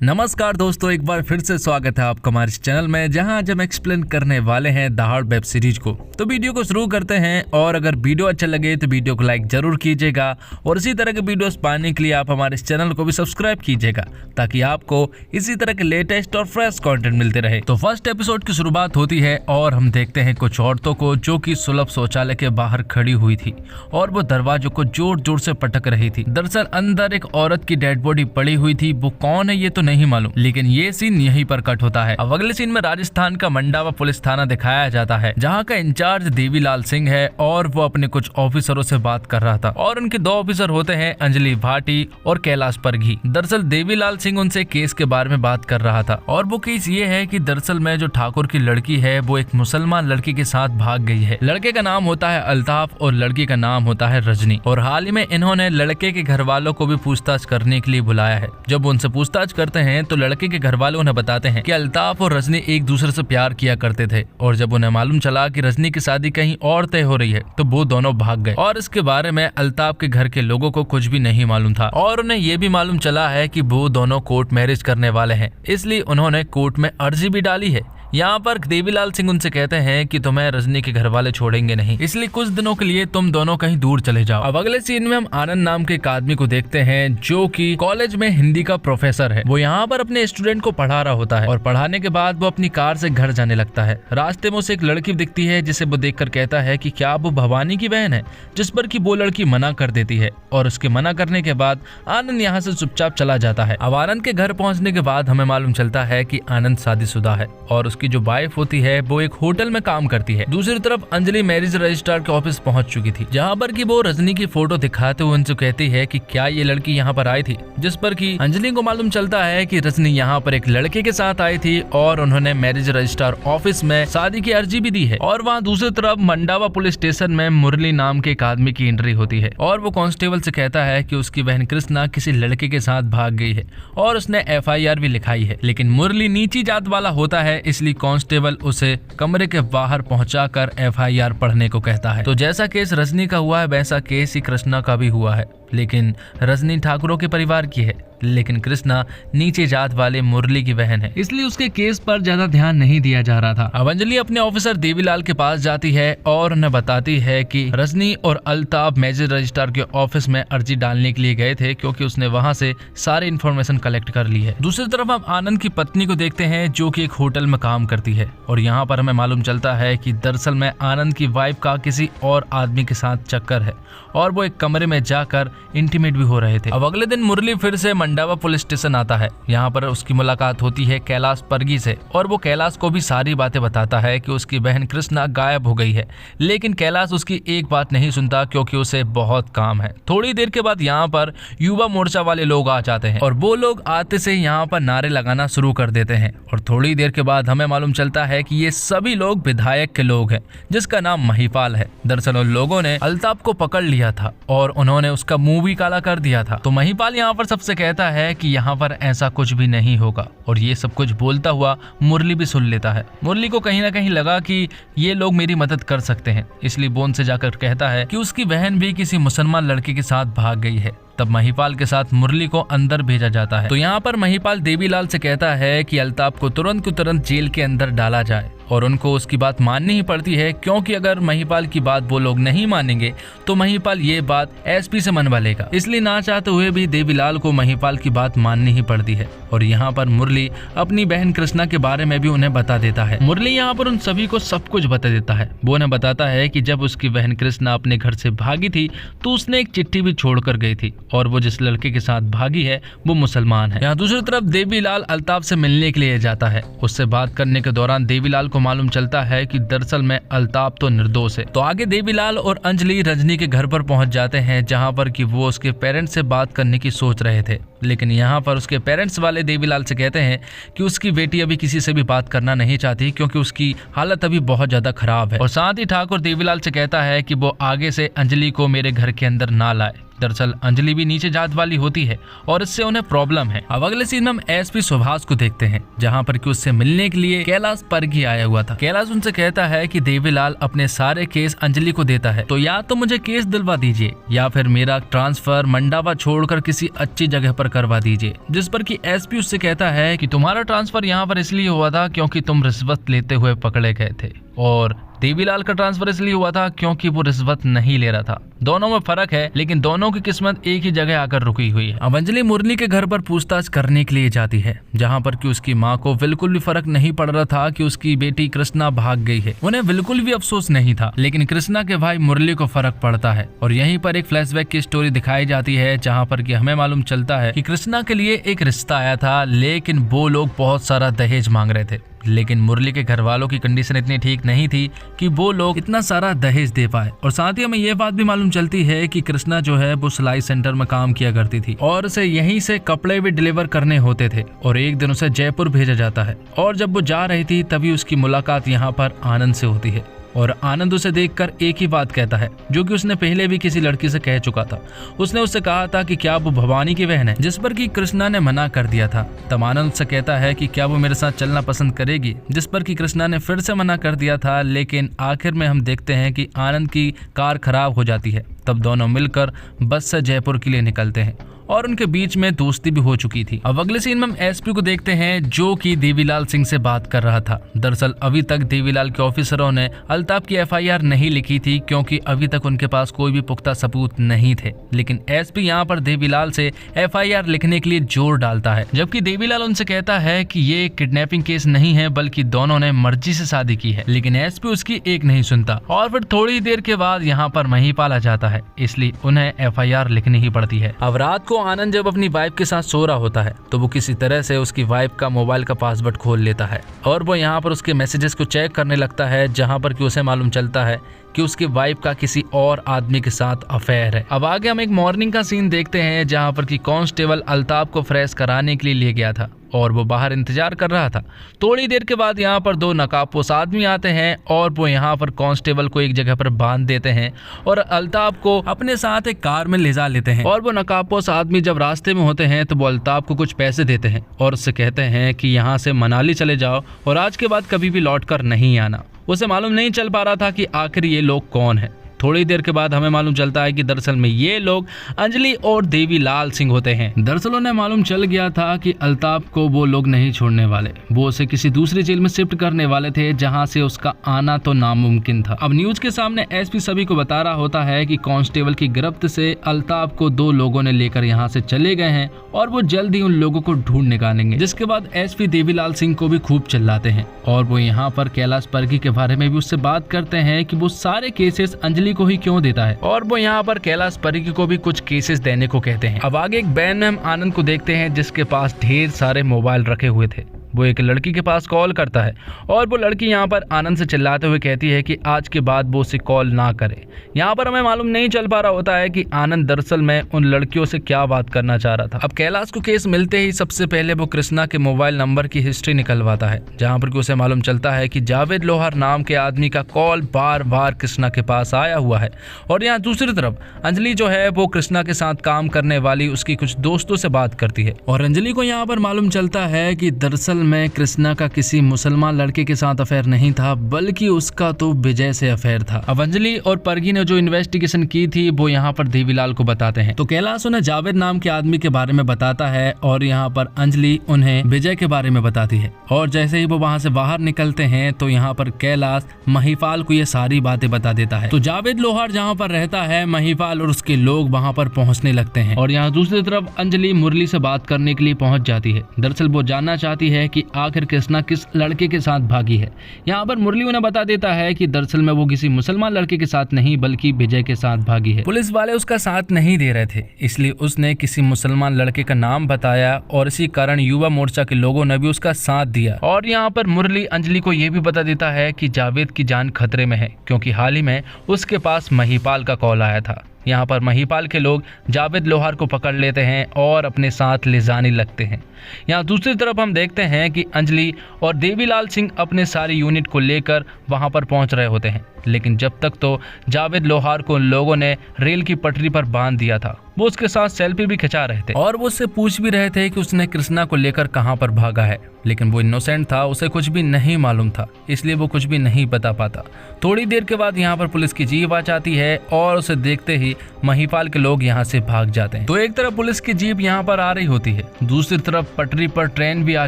नमस्कार दोस्तों, एक बार फिर से स्वागत है आपका हमारे इस चैनल में, जहां आज हम एक्सप्लेन करने वाले हैं दहाड़ वेब सीरीज को। तो वीडियो को शुरू करते हैं, और अगर वीडियो अच्छा लगे तो वीडियो को लाइक जरूर कीजिएगा, और इसी तरह के वीडियोस पाने के लिए आप हमारे इस चैनल को भी सब्सक्राइब कीजिएगा, ताकि आपको इसी तरह के लेटेस्ट और फ्रेश कंटेंट मिलते रहे। तो फर्स्ट एपिसोड की शुरुआत होती है और हम देखते हैं कुछ औरतों को जो कि सुलभ शौचालय के बाहर खड़ी हुई थी और वो दरवाजों को जोर जोर से पटक रही थी। दरअसल अंदर एक औरत की डेड बॉडी पड़ी हुई थी, वो कौन है ये तो नहीं मालूम, लेकिन ये सीन यहीं पर कट होता है। अब अगले सीन में राजस्थान का मंडावा पुलिस थाना दिखाया जाता है, जहां का इंचार्ज देवीलाल सिंह है और वो अपने कुछ ऑफिसरों से बात कर रहा था, और उनके दो ऑफिसर होते हैं अंजलि भाटी और कैलाश परघी। दरअसल देवीलाल सिंह उनसे केस के बारे में बात कर रहा था, और वो केस ये है कि दरअसल में जो ठाकुर की लड़की है वो एक मुसलमान लड़की के साथ भाग गई है। लड़के का नाम होता है अल्ताफ और लड़की का नाम होता है रजनी, और हाल ही में इन्होंने लड़के के घर वालों को भी पूछताछ करने के लिए बुलाया है। जब उनसे पूछताछ करते हैं तो लड़के के घर वाले उन्हें बताते हैं कि अल्ताफ और रजनी एक दूसरे से प्यार किया करते थे, और जब उन्हें मालूम चला कि रजनी की शादी कहीं और तय हो रही है तो वो दोनों भाग गए। और इसके बारे में अल्ताफ के घर के लोगों को कुछ भी नहीं मालूम था, और उन्हें ये भी मालूम चला है कि वो दोनों कोर्ट मैरिज करने वाले हैं, इसलिए उन्होंने कोर्ट में अर्जी भी डाली है। यहाँ पर देवीलाल सिंह उनसे कहते हैं कि तुम्हें रजनी के घर वाले छोड़ेंगे नहीं, इसलिए कुछ दिनों के लिए तुम दोनों कहीं दूर चले जाओ। अब अगले सीन में हम आनंद नाम के एक आदमी को देखते हैं जो कि कॉलेज में हिंदी का प्रोफेसर है। वो यहाँ पर अपने स्टूडेंट को पढ़ा रहा होता है, और पढ़ाने के बाद वो अपनी कार से घर जाने लगता है। रास्ते में उसे एक लड़की दिखती है जिसे वो देखकर कहता है कि क्या वो भवानी की बहन है, जिस पर कि वो लड़की मना कर देती है, और उसके मना करने के बाद आनंद यहाँ से चुपचाप चला जाता है। अब आनंद के घर पहुँचने के बाद हमें मालूम चलता है कि आनंद शादीशुदा है, और उसकी जो वाइफ होती है वो एक होटल में काम करती है। दूसरी तरफ अंजलि मैरिज रजिस्ट्रार के ऑफिस पहुंच चुकी थी, जहां पर कि वो रजनी की फोटो दिखाते हुए उनसे कहती है कि क्या ये लड़की यहाँ पर आई थी, जिस पर कि अंजलि को मालूम चलता है कि रजनी यहाँ पर एक लड़के के साथ आई थी, और उन्होंने मैरिज रजिस्ट्रार ऑफिस में शादी की अर्जी भी दी है। और वहाँ दूसरी तरफ मंडावा पुलिस स्टेशन में मुरली नाम के एक आदमी की एंट्री होती है, और वो कांस्टेबल से कहता है कि उसकी बहन कृष्णा किसी लड़के के साथ भाग गई है, और उसने FIR भी लिखाई है। लेकिन मुरली नीची जात वाला होता है, इसलिए कांस्टेबल उसे कमरे के बाहर पहुंचाकर FIR पढ़ने को कहता है। तो जैसा केस रजनी का हुआ है वैसा केस ही कृष्णा का भी हुआ है, लेकिन रजनी ठाकुरों के परिवार की है, लेकिन कृष्णा नीचे जात वाले मुरली की बहन है, इसलिए उसके केस पर ज्यादा ध्यान नहीं दिया जा रहा था। अब अंजलि अपने ऑफिसर देवीलाल के पास जाती है और उन्हें बताती है कि रजनी और अल्ताफ मैरिज रजिस्ट्रार के ऑफिस में अर्जी डालने के लिए गए थे, क्योंकि उसने वहां से सारी इन्फॉर्मेशन कलेक्ट कर ली है। दूसरी तरफ हम आनंद की पत्नी को देखते हैं जो कि एक होटल में काम करती है, और यहाँ पर हमें मालूम चलता है कि दरअसल में आनंद की वाइफ का किसी और आदमी के साथ चक्कर है, और वो एक कमरे में जाकर इंटीमेट भी हो रहे थे। अब अगले दिन मुरली फिर से मंडावा पुलिस स्टेशन आता है। यहाँ पर उसकी मुलाकात होती है कैलाश परघी से, और वो कैलाश को भी सारी बातें बताता है कि उसकी बहन कृष्णा गायब हो गई है, लेकिन कैलाश उसकी एक बात नहीं सुनता क्योंकि उसे बहुत काम है। थोड़ी देर के बाद यहाँ पर युवा मोर्चा वाले लोग आ जाते हैं, और वो लोग आते से यहाँ पर नारे लगाना शुरू कर देते हैं, और थोड़ी देर के बाद हमें मालूम चलता है कि ये सभी लोग विधायक के लोग हैं, जिसका नाम महिपाल है। दरअसल उन लोगों ने अल्ताफ को पकड़ लिया था और उन्होंने उसका मुंह भी काला कर दिया था। तो महिपाल यहाँ पर सबसे कहता है कि यहाँ पर ऐसा कुछ भी नहीं होगा, और ये सब कुछ बोलता हुआ मुरली भी सुन लेता है। मुरली को कहीं ना कहीं लगा कि ये लोग मेरी मदद कर सकते हैं, इसलिए बोन से जाकर कहता है कि उसकी बहन भी किसी मुसलमान लड़के के साथ भाग गई है। तब महिपाल के साथ मुरली को अंदर भेजा जाता है। तो यहाँ पर महिपाल देवीलाल से कहता है कि अल्ताफ को तुरंत जेल के अंदर डाला जाए, और उनको उसकी बात माननी ही पड़ती है, क्योंकि अगर महिपाल की बात वो लोग नहीं मानेंगे तो महिपाल ये बात SP से मनवा लेगा, इसलिए ना चाहते हुए भी देवीलाल को महिपाल की बात माननी ही पड़ती है। और यहाँ पर मुरली अपनी बहन कृष्णा के बारे में भी उन्हें बता देता है। मुरली यहाँ पर उन सभी को सब कुछ बता देता है। वो उन्हें बताता है कि जब उसकी बहन कृष्णा अपने घर से भागी थी तो उसने एक चिट्ठी भी छोड़कर गई थी, और वो जिस लड़के के साथ भागी है वो मुसलमान है। यहाँ दूसरी तरफ देवीलाल अल्ताफ से मिलने के लिए जाता है। उससे बात करने के दौरान देवीलाल को मालूम चलता है कि दरअसल में अल्ताफ तो निर्दोष है। तो आगे देवीलाल और अंजलि रजनी के घर पर पहुंच जाते हैं, जहां पर कि वो उसके पेरेंट्स से बात करने की सोच रहे थे, लेकिन यहाँ पर उसके पेरेंट्स वाले देवीलाल से कहते हैं कि उसकी बेटी अभी किसी से भी बात करना नहीं चाहती, क्योंकि उसकी हालत अभी बहुत ज्यादा खराब है। और साथ ही ठाकुर देवीलाल से कहता है कि वो आगे से अंजलि को मेरे घर के अंदर ना लाए, दरअसल अंजलि भी नीचे जात वाली होती है और इससे उन्हें प्रॉब्लम है। अब अगले सीन में हम एसपी सुभाष को देखते हैं, जहाँ पर कि उससे मिलने के लिए कैलाश परगी आया हुआ था। कैलाश उनसे कहता है कि देवीलाल अपने सारे केस अंजलि को देता है, तो या तो मुझे केस दिलवा दीजिए या फिर मेरा ट्रांसफर मंडावा छोड़कर किसी अच्छी जगह पर करवा दीजिए। जिस पर कि एसपी उससे कहता है कि तुम्हारा ट्रांसफर यहाँ पर इसलिए हुआ था क्योंकि तुम रिश्वत लेते हुए पकड़े गए थे, और देवीलाल का ट्रांसफर इसलिए हुआ था क्योंकि वो रिश्वत नहीं ले रहा था। दोनों में फर्क है, लेकिन दोनों की किस्मत एक ही जगह आकर रुकी हुई है। अब अंजलि मुरली के घर पर पूछताछ करने के लिए जाती है, जहाँ पर कि उसकी माँ को बिल्कुल भी फर्क नहीं पड़ रहा था कि उसकी बेटी कृष्णा भाग गई है। उन्हें बिल्कुल भी अफसोस नहीं था, लेकिन कृष्णा के भाई मुरली को फर्क पड़ता है। और यहीं पर एक फ्लैशबैक की स्टोरी दिखाई जाती है, जहाँ पर कि हमें मालूम चलता है कि कृष्णा के लिए एक रिश्ता आया था, लेकिन वो लोग बहुत सारा दहेज मांग रहे थे। लेकिन मुरली के घर वालों की कंडीशन इतनी ठीक नहीं थी कि वो लोग इतना सारा दहेज दे पाए। और साथ ही हमें ये बात भी मालूम चलती है कि कृष्णा जो है वो सिलाई सेंटर में काम किया करती थी और उसे यहीं से कपड़े भी डिलीवर करने होते थे। और एक दिन उसे जयपुर भेजा जाता है, और जब वो जा रही थी तभी उसकी मुलाकात यहाँ पर आनंद से होती है। और आनंद उसे देखकर एक ही बात कहता है, जो कि उसने पहले भी किसी लड़की से कह चुका था। उसने उससे कहा था कि क्या वो भवानी की बहन है, जिस पर कि कृष्णा ने मना कर दिया था। तब आनंद से कहता है कि क्या वो मेरे साथ चलना पसंद करेगी, जिस पर कि कृष्णा ने फिर से मना कर दिया था। लेकिन आखिर में हम देखते हैं कि आनंद की कार खराब हो जाती है। तब दोनों मिलकर बस से जयपुर के लिए निकलते हैं और उनके बीच में दोस्ती भी हो चुकी थी। अब अगले सीन में हम एसपी को देखते हैं, जो कि देवीलाल सिंह से बात कर रहा था। दरअसल अभी तक देवीलाल के ऑफिसरों ने अल्ताफ की एफआईआर नहीं लिखी थी, क्योंकि अभी तक उनके पास कोई भी पुख्ता सबूत नहीं थे। लेकिन एसपी यहाँ पर देवीलाल से एफआईआर लिखने के लिए जोर डालता है, जबकि देवीलाल उनसे कहता है कि ये किडनैपिंग केस नहीं है, बल्कि दोनों ने मर्जी से शादी की है। लेकिन एसपी उसकी एक नहीं सुनता और फिर थोड़ी देर के बाद यहाँ पर महिपाल आ जाता है, इसलिए उन्हें एफआईआर लिखनी ही पड़ती है। अब रात को आनंद जब अपनी वाइफ के साथ सो रहा होता है, तो वो किसी तरह से उसकी वाइफ का मोबाइल का पासवर्ड खोल लेता है और वो यहाँ पर उसके मैसेजेस को चेक करने लगता है, जहाँ पर कि उसे मालूम चलता है कि उसकी वाइफ का किसी और आदमी के साथ अफेयर है। अब आगे हम एक मॉर्निंग का सीन देखते हैं, जहाँ पर कि कांस्टेबल अल्ताफ को फ्रेश कराने के लिए गया था और वो बाहर इंतजार कर रहा था। थोड़ी देर के बाद यहाँ पर दो नकाबपोश आदमी आते हैं और वो यहाँ पर कांस्टेबल को एक जगह पर बांध देते हैं और अल्ताफ को अपने साथ एक कार में ले जा लेते हैं। और वो नकाबपोश आदमी जब रास्ते में होते हैं तो वो अल्ताफ को कुछ पैसे देते हैं और उससे कहते हैं कि यहाँ से मनाली चले जाओ और आज के बाद कभी भी लौट कर नहीं आना। उसे मालूम नहीं चल पा रहा था कि आखिर ये लोग कौन है। थोड़ी देर के बाद हमें मालूम चलता है कि दरअसल में ये लोग अंजलि और देवीलाल सिंह होते हैं। दरअसल उन्हें मालूम चल गया था कि अल्ताफ को वो लोग नहीं छोड़ने वाले, वो उसे किसी दूसरी जेल में शिफ्ट करने वाले थे, जहां से उसका आना तो नामुमकिन था। अब न्यूज के सामने एसपी सभी को बता रहा होता है कि कांस्टेबल की गिरफ्त से अल्ताफ को दो लोगों ने लेकर यहाँ से चले गए हैं और वो जल्द ही उन लोगों को ढूंढ निकालेंगे। जिसके बाद एसपी देवीलाल सिंह को भी खूब चिल्लाते हैं और वो यहाँ पर कैलाश परगी के बारे में भी उससे बात करते हैं कि वो सारे केसेस अंजलि को ही क्यों देता है, और वो यहाँ पर कैलाश परगी को भी कुछ केसेस देने को कहते हैं। अब आगे एक बैन में हम आनंद को देखते हैं, जिसके पास ढेर सारे मोबाइल रखे हुए थे। वो एक लड़की के पास कॉल करता है और वो लड़की यहाँ पर आनंद से चिल्लाते हुए कहती है कि आज के बाद वो उसे कॉल ना करे। यहाँ पर हमें मालूम नहीं चल पा रहा होता है कि आनंद दरअसल में उन लड़कियों से क्या बात करना चाह रहा था। अब कैलाश को केस मिलते ही सबसे पहले वो कृष्णा के मोबाइल नंबर की हिस्ट्री निकलवाता है, जहाँ पर उसे मालूम चलता है कि जावेद लोहार नाम के आदमी का कॉल बार बार कृष्णा के पास आया हुआ है। और यहाँ दूसरी तरफ अंजलि जो है वो कृष्णा के साथ काम करने वाली उसकी कुछ दोस्तों से बात करती है और अंजलि को यहाँ पर मालूम चलता है कि दरअसल में कृष्णा का किसी मुसलमान लड़के के साथ अफेयर नहीं था, बल्कि उसका तो विजय से अफेयर था। अब अंजलि और परगी ने जो इन्वेस्टिगेशन की थी वो यहाँ पर देवीलाल को बताते हैं, तो कैलाश उन्हें जावेद नाम के आदमी के बारे में बताता है और यहाँ पर अंजलि उन्हें विजय के बारे में बताती है। और जैसे ही वो वहाँ से बाहर निकलते हैं तो यहाँ पर कैलाश महिपाल को ये सारी बातें बता देता है। तो जावेद लोहार जहाँ पर रहता है, महिपाल और उसके लोग वहाँ पर पहुँचने लगते हैं और यहाँ दूसरी तरफ अंजलि मुरली से बात करने के लिए पहुँच जाती है। दरअसल वो जानना चाहती है कि आखिर कृष्णा किस लड़के के साथ भागी है। यहाँ पर मुरली उन्हें बता देता है कि दरअसल में वो किसी मुसलमान लड़के के साथ नहीं बल्कि विजय के साथ भागी है। पुलिस वाले उसका साथ नहीं दे रहे थे, इसलिए उसने किसी मुसलमान लड़के का नाम बताया और इसी कारण युवा मोर्चा के लोगों ने भी उसका साथ दिया। और यहाँ पर मुरली अंजलि को ये भी बता देता है कि जावेद की जान खतरे में है, क्योंकि हाल ही में उसके पास महिपाल का कॉल आया था। यहाँ पर महिपाल के लोग जावेद लोहार को पकड़ लेते हैं और अपने साथ ले जाने लगते हैं। यहाँ दूसरी तरफ हम देखते हैं कि अंजलि और देवीलाल सिंह अपने सारी यूनिट को लेकर वहाँ पर पहुँच रहे होते हैं, लेकिन जब तक तो जावेद लोहार को लोगों ने रेल की पटरी पर बांध दिया था वो उसके साथ सेल्फी भी खिंचा रहे थे और वो उससे पूछ भी रहे थे कि उसने कृष्णा को लेकर कहां पर भागा है, लेकिन वो इनोसेंट था, उसे कुछ भी नहीं मालूम था, इसलिए वो कुछ भी नहीं बता पाता। थोड़ी देर के बाद यहाँ पर पुलिस की जीप आ जाती है और उसे देखते ही महिपाल के लोग यहाँ से भाग जाते हैं। तो एक तरफ पुलिस की जीप यहाँ पर आ रही होती है, दूसरी तरफ पटरी पर ट्रेन भी आ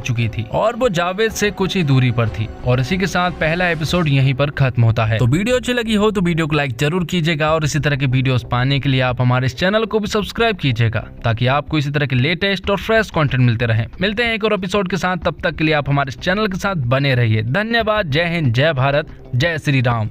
चुकी थी और वो जावेद से कुछ ही दूरी पर थी। और इसी के साथ पहला एपिसोड यहीं पर खत्म होता है। तो वीडियो अच्छी लगी हो तो वीडियो को लाइक जरूर कीजिएगा और इसी तरह के वीडियोस पाने के लिए आप हमारे इस चैनल को भी सब्सक्राइब कीजिएगा, ताकि आपको इसी तरह के लेटेस्ट और फ्रेश कंटेंट मिलते रहे। मिलते हैं एक और एपिसोड के साथ, तब तक के लिए आप हमारे इस चैनल के साथ बने रहिए। धन्यवाद। जय हिंद, जय भारत, जय श्री राम।